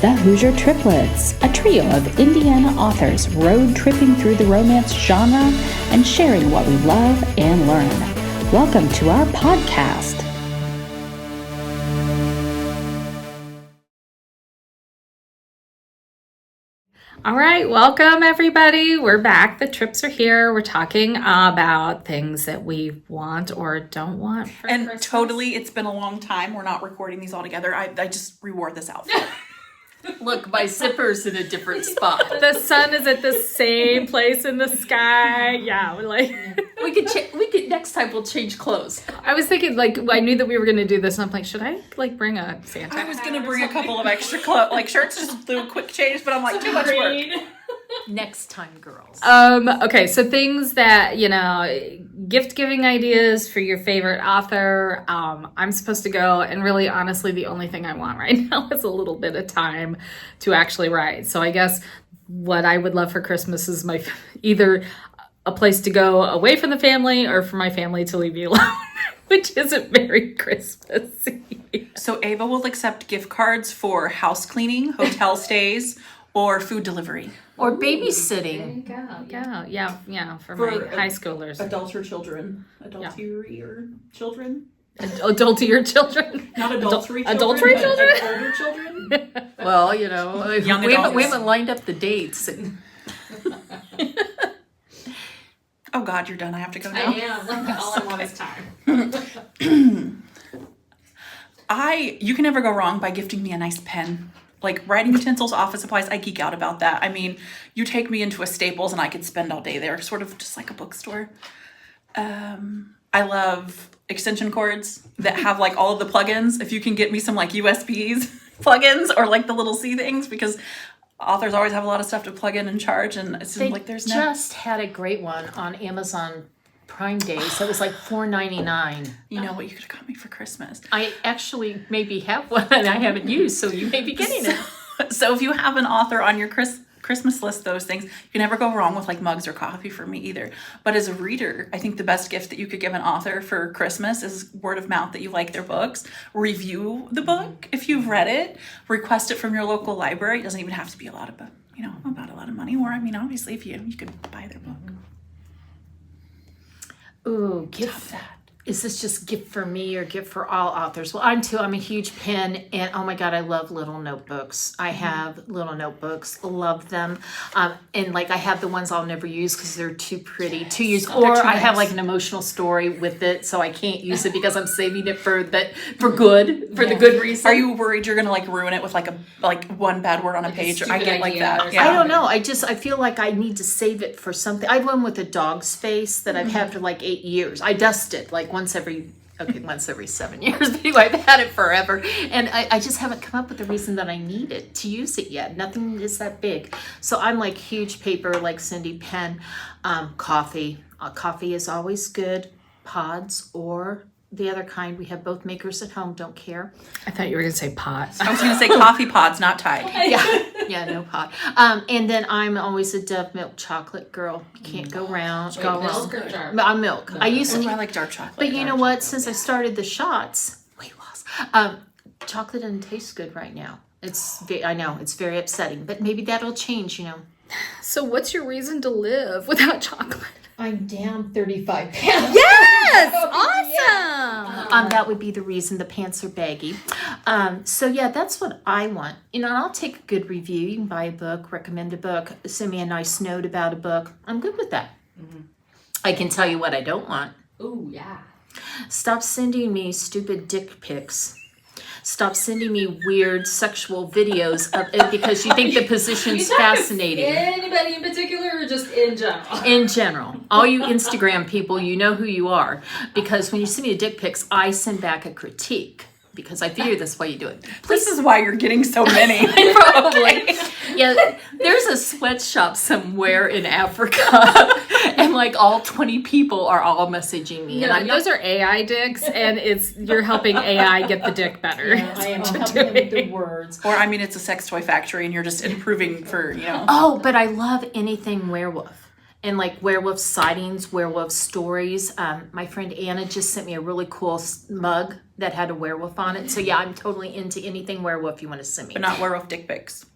the Hoosier Triplets, a trio of Indiana authors road tripping through the romance genre and sharing what we love and learn. Welcome to our podcast. All right, welcome everybody. We're back. The trips are here. We're talking about things that we want or don't want for Christmas. Totally, it's been a long time. We're not recording these all together. I just rewore this outfit. Look, my zipper's in a different spot. The sun is at the same place in the sky. Yeah, we're like we could next time we'll change clothes. I was thinking, like, I knew that we were going to do this, and I'm like, should I like bring a Santa? I was going to bring a couple of extra shirts, just do a quick change, but I'm like, too much work. Next time, girls. Okay, so things that, gift giving ideas for your favorite author. I'm supposed to go, and really, honestly, the only thing I want right now is a little bit of time to actually write. So I guess what I would love for Christmas is either a place to go away from the family or for my family to leave me alone, which isn't very Christmassy. So Ava will accept gift cards for house cleaning, hotel stays, or food delivery. Or babysitting. Yeah, for my high schoolers. Adults or children. Adultery children. Adultery children. Not adultery children. Adultery children? Older children. Well, Young we adults. haven't lined up the dates. Oh God, you're done. I have to go now. I am. All I want is time. You can never go wrong by gifting me a nice pen. Like writing utensils, office supplies, I geek out about that. I mean, you take me into a Staples and I could spend all day there, sort of just like a bookstore. I love extension cords that have like all of the plugins. If you can get me some like USBs plugins or like the little C things, because authors always have a lot of stuff to plug in and charge, and it's like there's no. Just had a great one on Amazon Prime Day, so it was like $4.99. You know what you could have got me for Christmas? I actually maybe have one and I haven't used, so you may be getting it. So if you have an author on your Christmas list, those things, you can never go wrong with like mugs or coffee for me either. But as a reader, I think the best gift that you could give an author for Christmas is word of mouth that you like their books. Review the book if you've read it. Request it from your local library. It doesn't even have to be about a lot of money. Or obviously if you could buy their book. Ooh, gift that. Is this just gift for me or gift for all authors? Well, I'm a huge pen, and oh my God, I love little notebooks. I have little notebooks, love them. And like I have the ones I'll never use because they're too pretty to use, or I have like an emotional story with it, so I can't use it because I'm saving it for the good reason. Are you worried you're gonna like ruin it with like one bad word on a page? I get like that. Yeah. I don't know. I feel like I need to save it for something. I have one with a dog space that I've had for like 8 years. I dust it like once every 7 years, but anyway, I've had it forever, and I just haven't come up with the reason that I need it to use it yet. Nothing is that big, so I'm like huge paper, like Cindy, pen, coffee. Coffee is always good. Pods or the other kind. We have both makers at home. Don't care. I thought you were going to say pots. I was going to say coffee pods, not Tide. Yeah, no pot. And then I'm always a Dove milk chocolate girl. You can't go round. Milk or dark? I'm milk. I used to. I like dark chocolate. But you know what? Since I started the shots, weight loss. Chocolate doesn't taste good right now. I know it's very upsetting, but maybe that'll change. So what's your reason to live without chocolate? I'm down 35 pounds. Yes! Awesome! That would be the reason. The pants are baggy. So yeah, that's what I want. And I'll take a good review. You can buy a book, recommend a book, send me a nice note about a book. I'm good with that. Mm-hmm. I can tell you what I don't want. Ooh, yeah. Stop sending me stupid dick pics. Stop sending me weird sexual videos of it because you think the position's fascinating. Anybody in particular or just in general? In general. All you Instagram people, you know who you are. Because when you send me dick pics, I send back a critique. Because I figure that's why you do it. This is why you're getting so many. Probably. Yeah, there's a sweatshop somewhere in Africa, and like all 20 people are all messaging me. No, and those are AI dicks, and you're helping AI get the dick better. Yeah, I am helping them with the words. Or it's a sex toy factory, and you're just improving for. Oh, but I love anything werewolf. And like werewolf sightings, werewolf stories. My friend Anna just sent me a really cool mug that had a werewolf on it. So yeah, I'm totally into anything werewolf you want to send me. But not werewolf dick pics.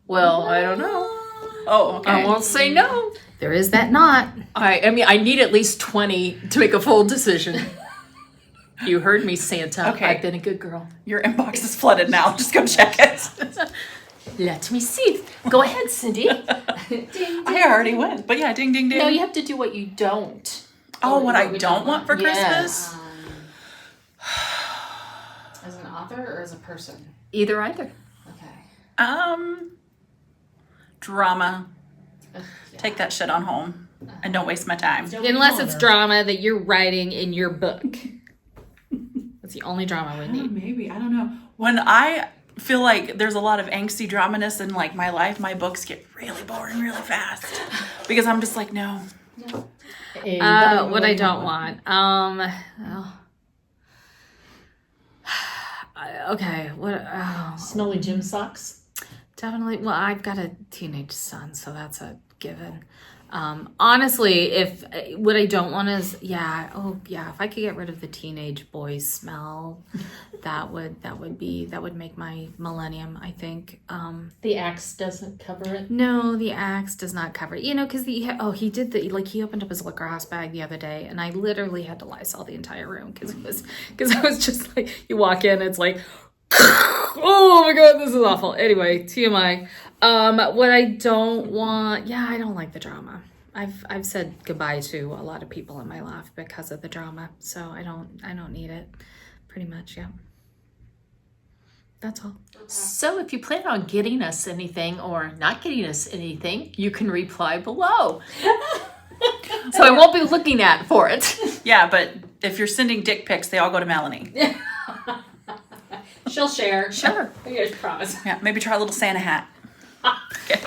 Well, I don't know. Oh, okay. I won't say no. There is that knot. I mean, I need at least 20 to make a full decision. You heard me, Santa. Okay. I've been a good girl. Your inbox is flooded now. Just go check it. Let me see. Go ahead, Cindy. I already went. But yeah, ding, ding, ding. No, you have to do what you don't. Oh, what I don't want for Yes. Christmas? As an author or as a person? Either. Okay. Drama. Yeah. Take that shit on home. And don't waste my time. Unless it's drama that you're writing in your book. That's the only drama we need. Maybe. I don't know. When I feel like there's a lot of angsty dramaness in like my life, my books get really boring really fast. Because I'm just like, no. What I don't want. Okay. What? Oh, Smelly gym socks. definitely. Well, I've got a teenage son, so that's a given. Honestly, if what I don't want is, if I could get rid of the teenage boy smell, that would make my millennium, I think. The axe doesn't cover it. No, the axe does not cover it. Because he opened up his liquor house bag the other day, and I literally had to Lysol the entire room because I was just like, you walk in, it's like, oh my god, this is awful. Anyway, TMI. What I don't want, I don't like the drama. I've said goodbye to a lot of people in my life because of the drama, so I don't need it. Pretty much, yeah. That's all. So if you plan on getting us anything or not getting us anything, you can reply below. So I won't be looking for it. Yeah, but if you're sending dick pics, they all go to Melanie. She'll share. Sure. I promise. Yeah, maybe try a little Santa hat. Okay.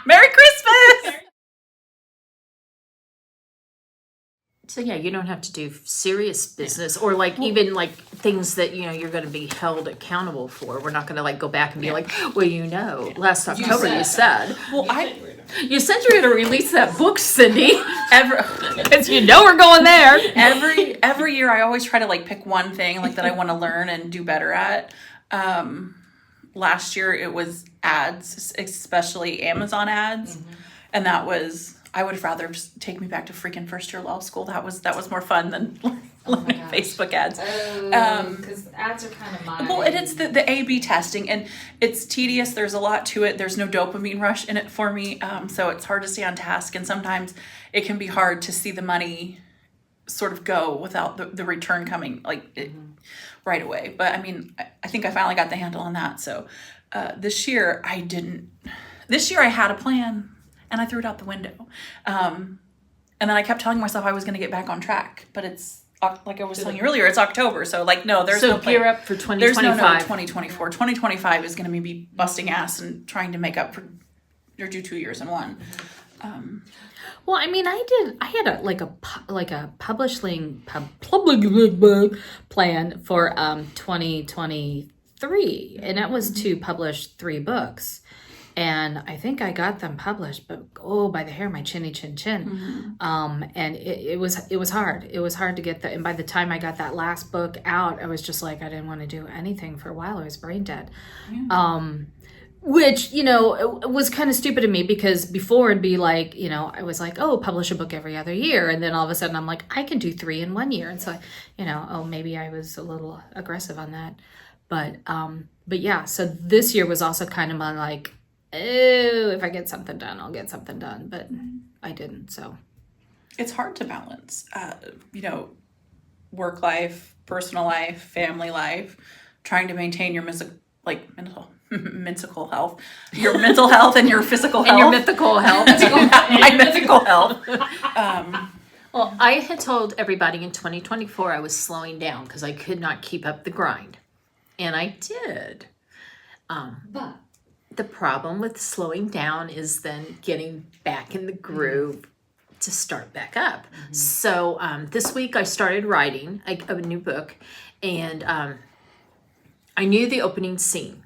Merry Christmas! So yeah, you don't have to do serious business or even things that you're going to be held accountable for. We're not going to go back and be last October you said. Well, You said you were going to release that book, Cindy. Because we're going there. Every year I always try to pick one thing that I want to learn and do better at. Last year it was ads, especially Amazon ads. Mm-hmm. And that was, I would have rather just take me back to freaking first year law school. That was more fun than learning Facebook ads. Because ads are kind of mine. Well, and it's the A/B testing, and it's tedious. There's a lot to it. There's no dopamine rush in it for me, so it's hard to stay on task. And sometimes it can be hard to see the money sort of go without the return coming right away. But I mean, I think I finally got the handle on that. So this year I didn't. This year I had a plan, and I threw it out the window. And then I kept telling myself I was going to get back on track, but it's like I was telling you earlier, it's October. So no, there's no gear up for 2025. There's no 2024. 2025 is going to be busting ass and trying to make up for or do 2 years in one. Well, I mean, I had a publishing plan for 2023, and that was to publish 3 books. And I think I got them published, but by the hair of my chinny chin chin. Mm-hmm. And it was hard. It was hard to get that. And by the time I got that last book out, I was just like, I didn't want to do anything for a while. I was brain dead. Yeah. Which, was kind of stupid of me because before it'd be like, I was like, publish a book every other year. And then all of a sudden I'm like, I can do 3 in 1 year. And so, maybe I was a little aggressive on that. But yeah, so this year was also kind of my like, if I get something done, I'll get something done. But I didn't, so. It's hard to balance, work life, personal life, family life, trying to maintain your mental health, your mental health and your physical health. And your mythical health. My mythical health. Well, I had told everybody in 2024 I was slowing down because I could not keep up the grind. And I did. But the problem with slowing down is then getting back in the groove to start back up. Mm-hmm. So this week I started writing a new book, and I knew the opening scene.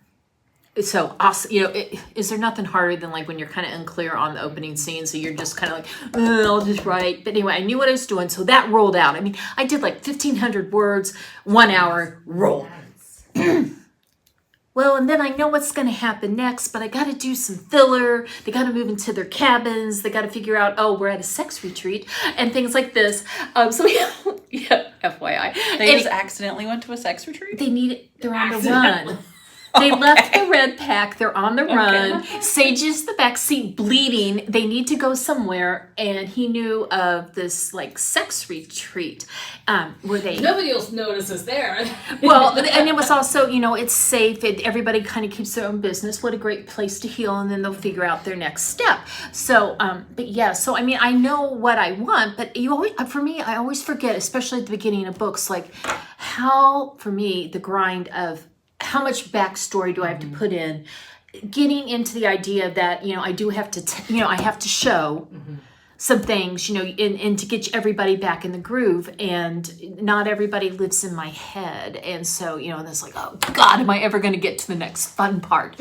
So awesome, you know, is there nothing harder than like when you're kind of unclear on the opening scene, so you're just kind of like, I'll just write. But anyway, I knew what I was doing, so that rolled out. I mean, I did like 1,500 words, 1 hour, roll. Well, and then I know what's going to happen next, but I got to do some filler. They got to move into their cabins. They got to figure out, oh, we're at a sex retreat and things like this. So yeah, FYI. They just accidentally went to a sex retreat? They're on the run. They left the red pack. They're on the run. Sage is the backseat bleeding. They need to go somewhere. And he knew of this like sex retreat where they... Nobody else notices there. Well, and it was also, you know, it's safe. Everybody kind of keeps their own business. What a great place to heal. And then they'll figure out their next step. So, but yeah, so I mean, I know what I want, but for me, I always forget, especially at the beginning of books, like how, for me, the grind of how much backstory do I have to put in, getting into the idea that, you know, I do have to, I have to show some things, you know, and to get everybody back in the groove, and not everybody lives in my head. And so, you know, and it's like, oh God, am I ever going to get to the next fun part?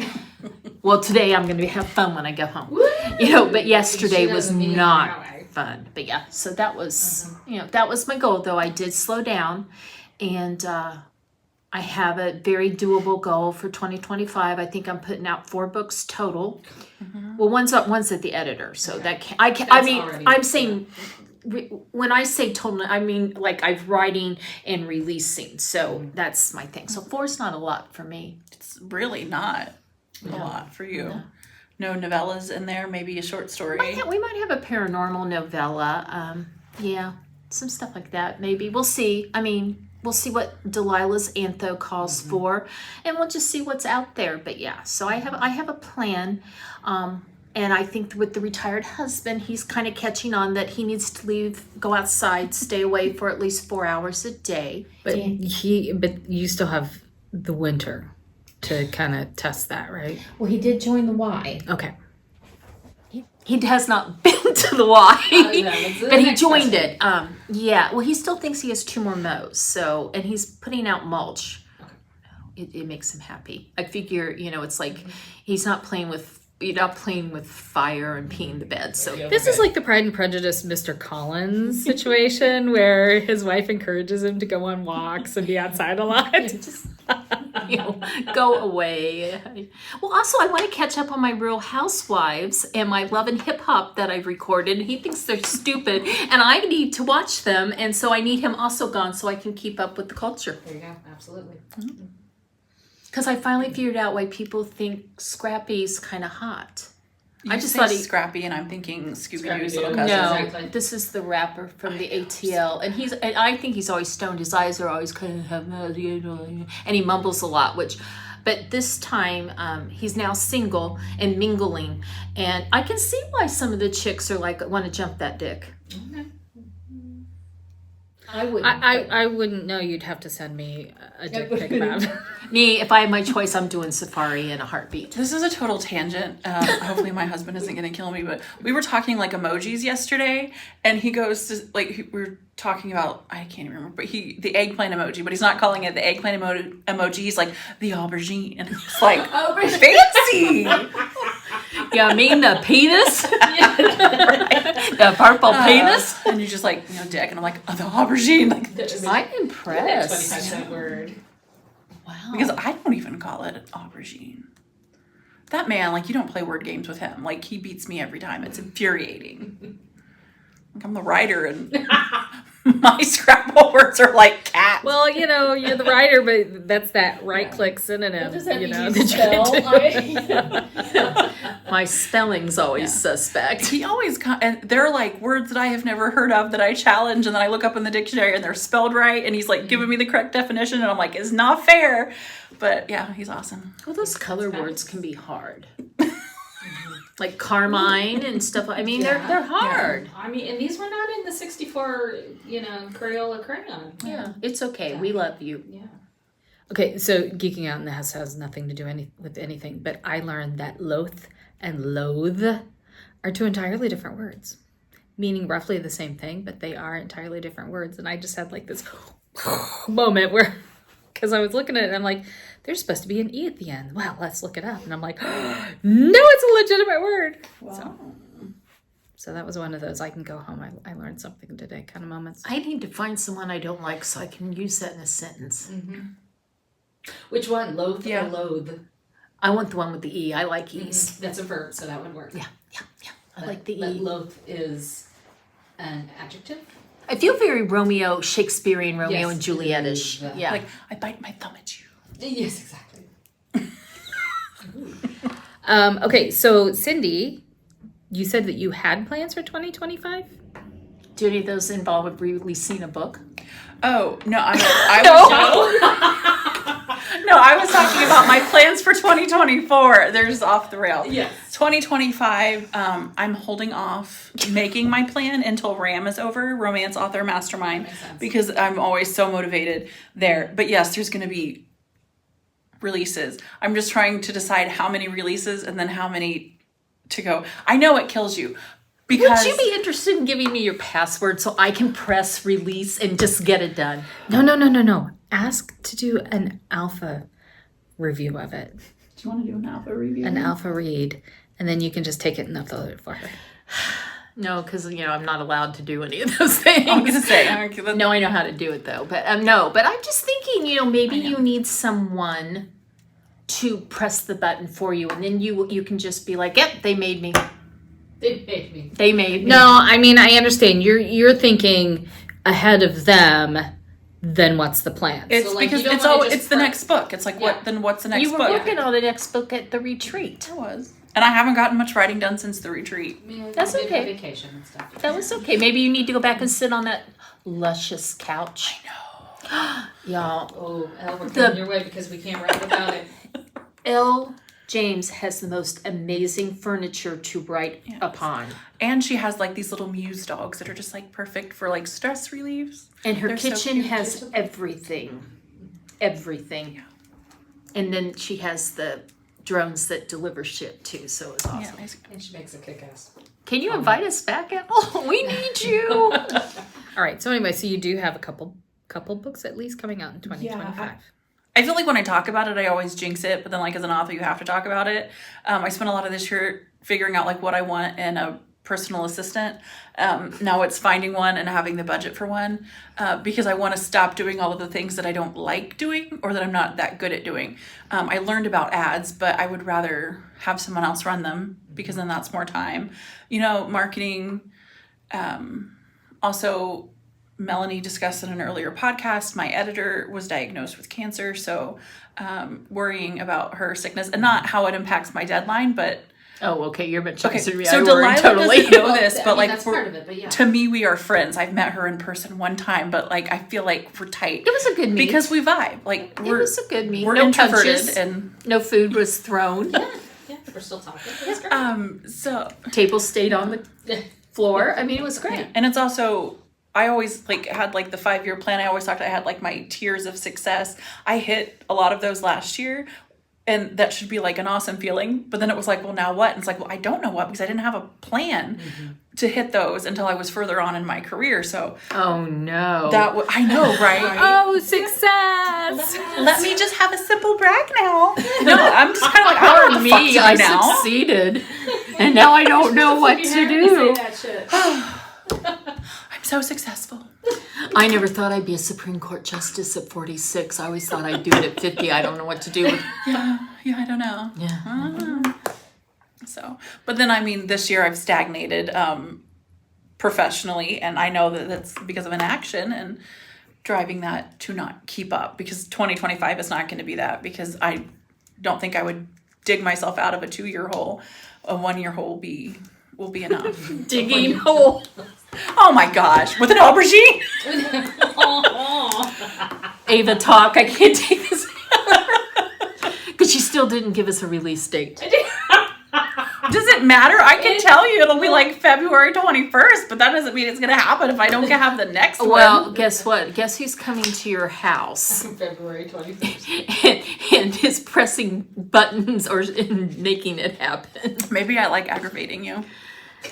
Well, today I'm going to have fun when I go home, you know, but yesterday was not fun. But yeah, so that was, you know, that was my goal, though. I did slow down, and, I have a very doable goal for 2025. I think I'm putting out 4 books total. Well, one's at the editor, so that can I mean, I'm saying when I say total, I mean like I'm writing and releasing. So that's my thing. So 4 is not a lot for me. It's really not a lot for you. No novellas in there, maybe a short story. We might have a paranormal novella. Yeah, some stuff like that. Maybe we'll see. I mean, we'll see what Delilah's Antho calls for, and we'll just see what's out there. But yeah, so I have a plan, and I think with the retired husband, he's kind of catching on that he needs to go outside, stay away for at least 4 hours a day. But you still have the winter to kind of test that, right? Well, he did join the Y. Okay. He has not been to the Y, but he joined it. Yeah, well, he still thinks he has 2 more mows, so, and he's putting out mulch. It makes him happy. I figure, you know, it's like he's not playing with fire and peeing the bed. So this is like the Pride and Prejudice Mr. Collins situation where his wife encourages him to go on walks and be outside a lot. Just, you know, go away. Well, also I want to catch up on my Real Housewives and my Love and Hip Hop that I've recorded. He thinks they're stupid, and I need to watch them, and so I need him also gone so I can keep up with the culture. There you go. Absolutely. Because I finally figured out why people think Scrappy's kind of hot. I just thought Scrappy, and I'm thinking Scooby-Doo's little cousin. No, Exactly. This is the rapper from the ATL, and I think he's always stoned. His eyes are always kind of, and he mumbles a lot. But this time he's now single and mingling, and I can see why some of the chicks are like want to jump that dick. Okay. I wouldn't. I wouldn't know. You'd have to send me a dick pic about. Me, if I had my choice, I'm doing Safari in a heartbeat. This is a total tangent. Hopefully my husband isn't going to kill me, but we were talking like emojis yesterday, and he goes to, like, we were talking about, I can't even remember, but the eggplant emoji, but he's not calling it the eggplant emoji. He's like, the aubergine. And it's like, fancy. Yeah, I mean the penis? Right. The purple penis? And you're just like, dick. And I'm like, oh, the aubergine. Like, I'm impressed. 25-cent word. Wow. Because I don't even call it aubergine. That man, like, you don't play word games with him. Like, he beats me every time. It's infuriating. Like, I'm the writer, and my Scrabble words are like cat. Well, you're the writer, but that's that right-click synonym. What does that mean? That you spell? My spelling's always suspect. He always and they're like words that I have never heard of that I challenge, and then I look up in the dictionary and they're spelled right, and he's like giving me the correct definition, and I'm like, it's not fair. But yeah, he's awesome. Well, those color words can be hard. Like carmine and stuff. I mean, they're hard. Yeah. I mean, and these were not in the 64, Crayola crayon. Yeah, it's okay. We love you. Yeah. Okay, so geeking out in the house has nothing to do with anything, but I learned that loath and loathe are 2 entirely different words, meaning roughly the same thing, but they are entirely different words. And I just had like this moment where because I was looking at it and I'm like, there's supposed to be an E at the end. Well, let's look it up. And I'm like, no, it's a legitimate word. Wow. So that was one of those I can go home, I learned something today kind of moments. I need to find someone I don't like so I can use that in a sentence. Which one? Loath Yeah. or loathe? I want the one with the E. I like E's. That's a verb, so that would work. Yeah. I like the But E. loath is an adjective? I feel very Romeo, Shakespearean Romeo Yes. and Juliet-ish. Yeah. Yeah. Like, I bite my thumb at you. Yes, exactly. Okay, so Cindy, you said that you had plans for 2025? Do any of those involve releasing a book? Oh, no, I was talking about my plans for 2024. They're just off the rails. Yes. 2025, I'm holding off making my plan until RAM is over, Romance Author Mastermind, Makes sense. because I'm always so motivated there. But yes, there's going to be releases. I'm just trying to decide how many releases and then how many to go. I know it kills you. Because Would you be interested in giving me your password so I can press release and just get it done? No. Ask to do an alpha review of it. Do you want to do an alpha review? An alpha read. And then you can just take it and upload it for her. No, because I'm not allowed to do any of those things. I'm going to say. No, I know how to do it though. But no, but I'm just thinking, maybe you need someone to press the button for you, and then you can just be like, yep, they made me. They made me. No, I mean, I understand. You're thinking ahead of them, then what's the plan? It's So, like, because you don't it's wanna all just it's the next book. It's like Yeah. what's the next You were book? working on the next book at the retreat. I was. And I haven't gotten much writing done since the retreat. That's okay. Vacation and stuff. That was okay. Maybe you need to go back and sit on that luscious couch. I Y'all, Oh, Elle, we're coming your way because we can't write without it. Elle James has the most amazing furniture to write upon. And she has like these little muse dogs that are just like perfect for like stress reliefs. And her They're so kitchen cute. has everything. Everything. Yeah. And then she has the drones that deliver shit too, so it's awesome. Yeah, And she makes a kick-ass. Can you invite us back, Elle? We need you. All right. So anyway, so you do have a couple books at least coming out in 2025. I feel like when I talk about it, I always jinx it. But then like as an author, you have to talk about it. I spent a lot of this year figuring out like what I want in a personal assistant. Now it's finding one and having the budget for one because I want to stop doing all of the things that I don't like doing or that I'm not that good at doing. I learned about ads, but I would rather have someone else run them because then that's more time. Marketing. Also, Melanie discussed in an earlier podcast, my editor was diagnosed with cancer. So worrying about her sickness and not how it impacts my deadline, but Oh, okay. You're much okay, nicer to me. so I worry Delilah totally. doesn't know this, but like that's part of it, but yeah. to me, we are friends. I've met her in person one time, but like I feel like we're tight. It was a good meet. Because we vibe. Like it was a good meet. we're No introverted punches. and No food was thrown. Yeah, we're still talking. That's great. so Tables stayed on the floor. I mean, it was great. yeah. And it's also I always like had like the 5-year plan. I always talked I had like my tiers of success. I hit a lot of those last year. And that should be like an awesome feeling. But then it was like, well, now what? And it's like, well, I don't know what because I didn't have a plan to hit those until I was further on in my career. So Oh no. I know, right? Oh, success! Let me just have a simple brag now. No, I'm just kind of like, I Poor don't know what the fuck to me, do I now. succeeded. And now I don't know what to do. That shit. I'm so successful. I never thought I'd be a Supreme Court justice at 46. I always thought I'd do it at 50. I don't know what to do with. Yeah, I don't know. Yeah. So, but then I mean, this year I've stagnated professionally, and I know that that's because of inaction and driving that to not keep up. Because 2025 is not going to be that. Because I don't think I would dig myself out of a 2-year hole. A 1-year hole will be enough. Digging hole. Oh my gosh, with an aubergine. Ava, talk. I can't take this. Because she still didn't give us a release date. Does it matter? I can tell you it'll be like February 21st, but that doesn't mean it's going to happen if I don't have the next Well, one. guess what? Guess who's coming to your house February 21st. and is pressing buttons or making it happen. Maybe I like aggravating you.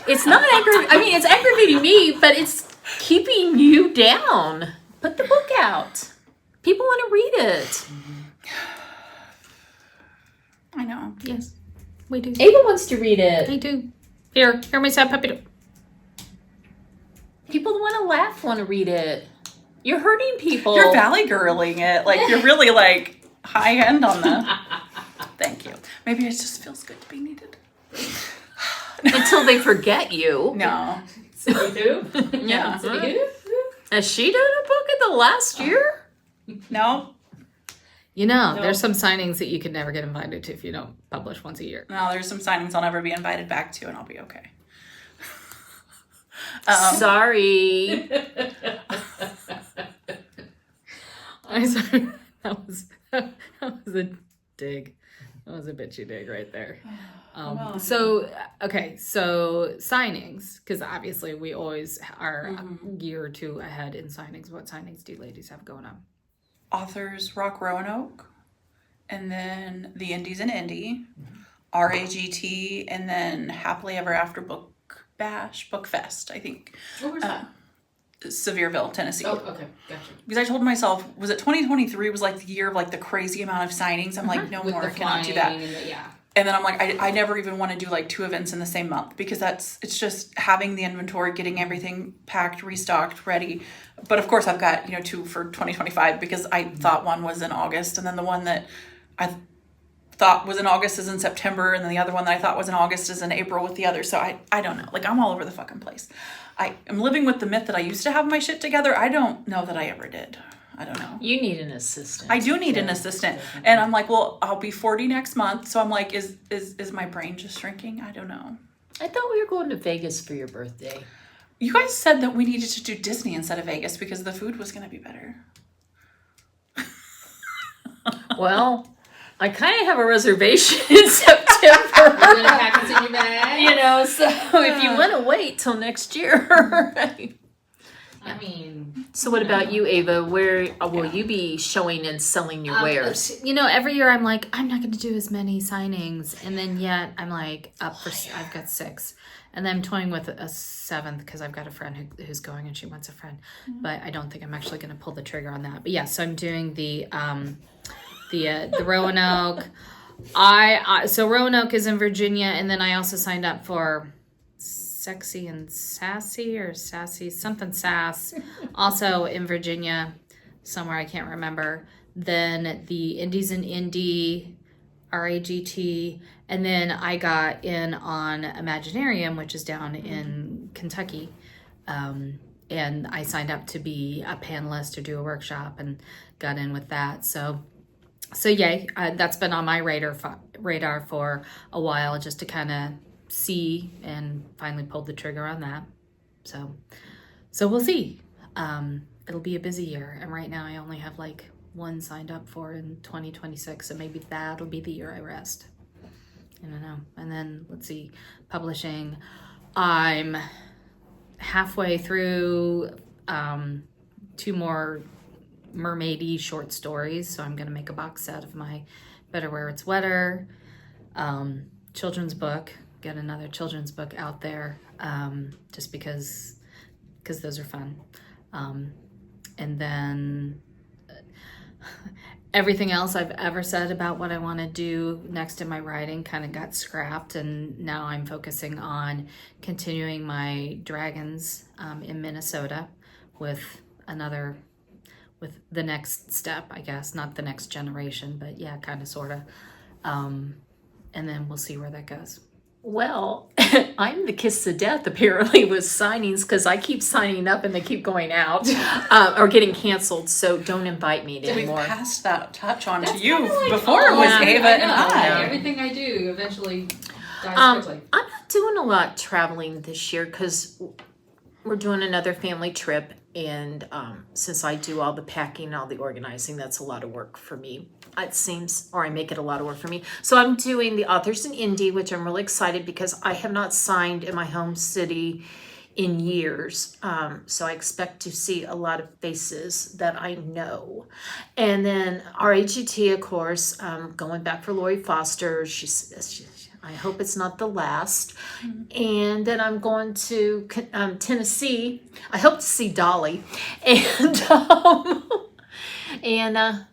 It's not it's aggravating me, but it's keeping you down. Put the book out. People want to read it. I know. Yes, we do. Ava wants to read it. I do. Here my sad puppy. People want to laugh, want to read it. You're hurting people. You're valley girling it. Like, you're really, like, high end on the... Thank you. Maybe it just feels good to be needed. Until they forget you. No. So you do? Yeah. So you do? Has she done a book in the last year? No. You know, there's some signings that you could never get invited to if you don't publish once a year. No, there's some signings I'll never be invited back to, and I'll be okay. Sorry. I'm sorry. That was a dig. That was a bitchy dig right there. So signings, because obviously we always are a year or two ahead in signings. What signings do you ladies have going on? Authors Rock Roanoke, and then the Indies in Indy, RAGT, and then Happily Ever After Book Fest, I think. Where's that? Sevierville, Tennessee. Oh, okay, gotcha. Because I told myself, was it 2023 was like the year of like the crazy amount of signings? I'm like, no With more, the I cannot do flying that. and yeah. And then I'm like, I never even want to do like 2 events in the same month, because it's just having the inventory, getting everything packed, restocked, ready. But of course I've got, 2 for 2025, because I thought one was in August, and then the one that I thought was in August is in September, and then the other one that I thought was in August is in April with the other. So I don't know. Like, I'm all over the fucking place. I am living with the myth that I used to have my shit together. I don't know that I ever did. I don't know. You need an assistant. I do need an assistant. And I'm like, well, I'll be 40 next month. So I'm like, is my brain just shrinking? I don't know. I thought we were going to Vegas for your birthday. You guys said that we needed to do Disney instead of Vegas because the food was going to be better. Well, I kind of have a reservation in September. You're gonna pack this in your bag? So if you want to wait till next year. I mean, So what about you, Ava? Where will you be showing and selling your wares? every year I'm like, I'm not going to do as many signings, and then yet I'm like I've got 6, and then I'm toying with a 7th because I've got a friend who's going and she wants a friend, but I don't think I'm actually going to pull the trigger on that. But yeah, so I'm doing the Roanoke. So Roanoke is in Virginia, and then I also signed up for Sexy and Sassy or Sassy something Sass, also in Virginia, somewhere I can't remember. Then the Indies in Indy, RAGT, and then I got in on Imaginarium, which is down in Kentucky, and I signed up to be a panelist or do a workshop and got in with that. So yay, that's been on my radar for a while, just to kind of see, and finally pulled the trigger on that. So we'll see. It'll be a busy year, and right now I only have like 1 signed up for in 2026, so maybe that'll be the year I rest. I don't know. And then let's see, publishing. I'm halfway through 2 more mermaidy short stories, so I'm gonna make a box set of my Better Where It's Wetter children's book. Get another children's book out there, just because those are fun. And then everything else I've ever said about what I want to do next in my writing kind of got scrapped, and now I'm focusing on continuing my dragons in Minnesota with the next step, I guess. Not the next generation, but yeah, kind of, sort of. And then we'll see where that goes. Well, I'm the kiss of death apparently with signings, because I keep signing up and they keep going out or getting canceled. So don't invite me anymore. We've passed that touch on to you kinda like before it was all- Ava I and know. I. Everything I do eventually dies quickly. I'm not doing a lot traveling this year because we're doing another family trip, and since I do all the packing, all the organizing, that's a lot of work for me. It seems, or I make it a lot of work for me. So I'm doing the Authors in Indy, which I'm really excited because I have not signed in my home city in years. So I expect to see a lot of faces that I know. And then RAGT, of course, going back for Lori Foster. I hope it's not the last. And then I'm going to Tennessee. I hope to see Dolly. And And I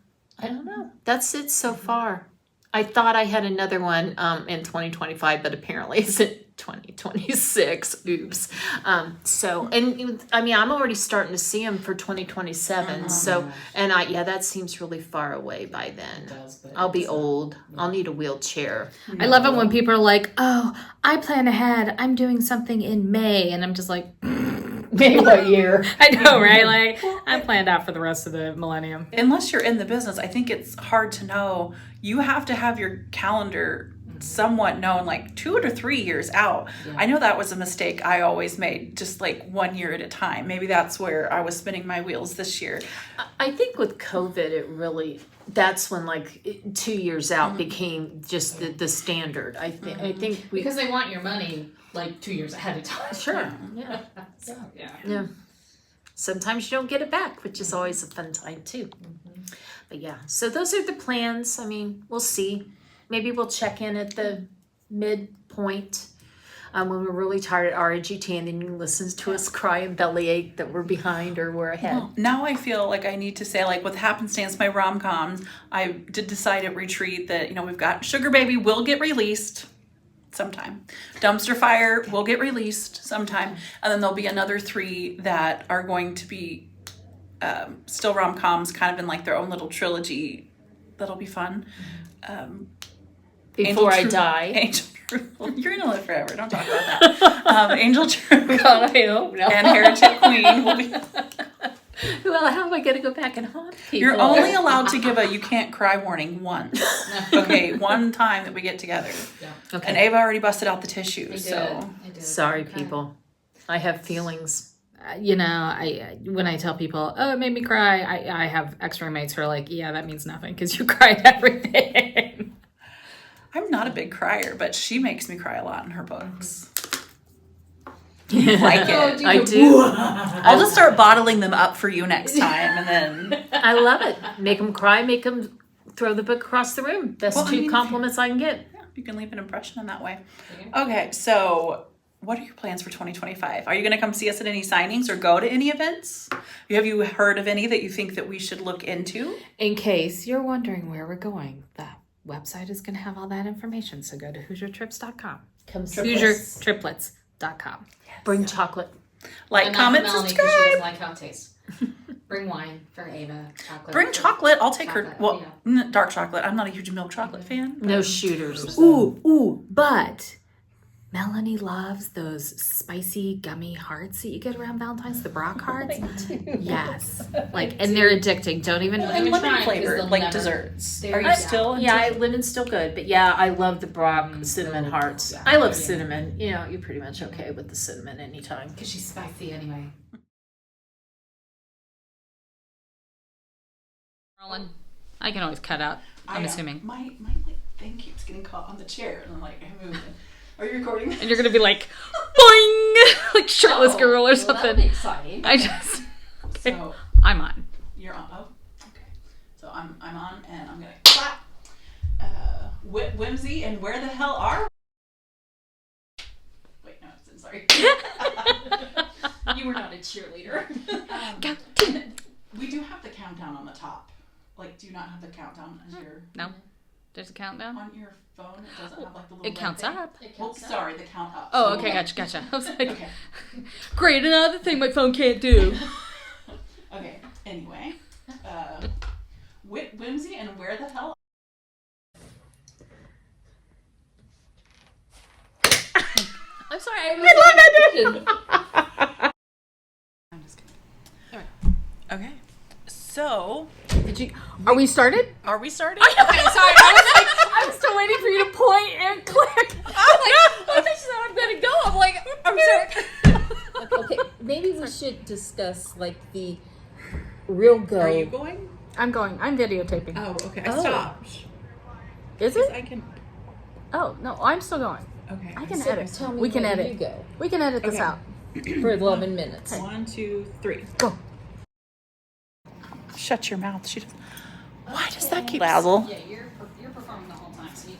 don't know. That's it so far. I thought I had another one in 2025, but apparently it's in 2026. Oops. And I mean, I'm already starting to see them for 2027. So, and that seems really far away by then. I'll be old. I'll need a wheelchair. I love it when people are like, oh, I plan ahead. I'm doing something in May. And I'm just like, Maybe what year? I know, right? Like, I'm planned out for the rest of the millennium. Unless you're in the business, I think it's hard to know. You have to have your calendar somewhat known, like 2 to 3 years out. Yeah. I know that was a mistake I always made, just like 1 year at a time. Maybe that's where I was spinning my wheels this year. I think with COVID, that's when like 2 years out became just the standard. I think because they want your money like 2 years ahead of time. Sure. Yeah. So, yeah. Sometimes you don't get it back, which is always a fun time too. But yeah, so those are the plans. I mean, we'll see. Maybe we'll check in at the midpoint when we're really tired at RGT, and then you can listen to us cry and bellyache that we're behind or we're ahead. Well, now I feel like I need to say, like with Happenstance, my rom-coms, I did decide at retreat that, we've got Sugar Baby will get released sometime. Dumpster Fire will get released sometime. And then there'll be another 3 that are going to be still rom-coms, kind of in like their own little trilogy. That'll be fun. Before I die. Angel True. You're going to live forever. Don't talk about that. Angel True. God, I hope no. And Heretic Queen will be... Well, how am I going to go back and haunt people? You're only allowed to give a you can't cry warning once. Okay, one time that we get together. Yeah. Okay. And Ava already busted out the tissue. I did. Sorry, people. I have feelings. When I tell people, oh, it made me cry, I have ex-roommates who are like, yeah, that means nothing because you cried everything. I'm not a big crier, but she makes me cry a lot in her books. You like it. I do. I'll just start bottling them up for you next time, and then... I love it. Make them cry, make them throw the book across the room. Best two compliments I can get. Yeah, you can leave an impression in that way. Okay, so... what are your plans for 2025? Are you going to come see us at any signings or go to any events? Have you heard of any that you think that we should look into? In case you're wondering where we're going, the website is going to have all that information. So go to HoosierTrips.com. HoosierTriplets.com. Yes. Bring chocolate. Like, comment, Melanie, subscribe. she doesn't like how it tastes. Bring wine for Ava. Chocolate. Bring chocolate. I'll take chocolate, her. Well, dark chocolate. I'm not a huge milk chocolate fan. No shooters. But Melanie loves those spicy gummy hearts that you get around Valentine's, the Brock hearts. Yes. And they're addicting. Don't even lemon flavored, like desserts. Are you still into lemon's still good, but yeah, I love the Brock cinnamon hearts. I love cinnamon. You're pretty much okay with the cinnamon anytime. Because she's spicy anyway. Roland, I can always cut out, I'm assuming. My thing keeps getting caught on the chair, and I'm like, I moved it. Are you recording this? And you're going to be like, boing! Like shirtless girl or something. That'll be exciting. Okay. So, I'm on. You're on. Oh, okay. So I'm on, and I'm going to clap. Whimsy, and where the hell are... Wait, no, it's sorry. You were not a cheerleader. We do have the countdown on the top. Do you not have the countdown as your... No. There's a countdown? On your phone, it doesn't have the little... It counts up. Sorry, the count up. Oh, okay, gotcha. I was like, okay. Great, another thing my phone can't do. Okay, anyway. Whimsy, and where the hell... I'm sorry, I love that. I'm just kidding. All right. Okay. So... Are we started? Are we starting? Okay, sorry. I was still waiting for you to point and click. I think I'm gonna go. I'm sorry. Okay, maybe we should discuss the real go. Are you going? I'm going. I'm videotaping. Oh, okay. I stopped. Is it? I can... Oh, no, I'm still going. Okay. I can So edit. tell me We can when edit. you go We can edit this Okay. out. for 11 minutes. 1, 2, 3. Go. Shut your mouth. She does. Why does that keep... Basil. Yeah, you're performing the whole time, so you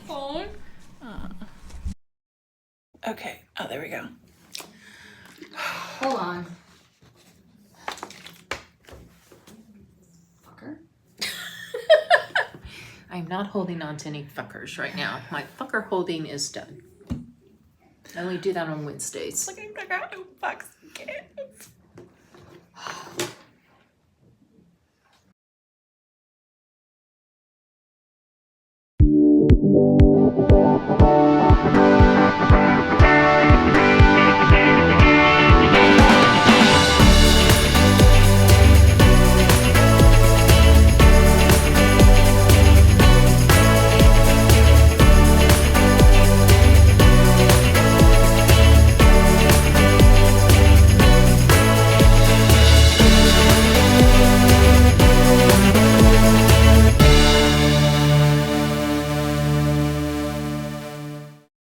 Okay. Oh, there we go. Hold on. Fucker. I'm not holding on to any fuckers right now. My fucker holding is done. I only do that on Wednesdays. Like, I got no fucks.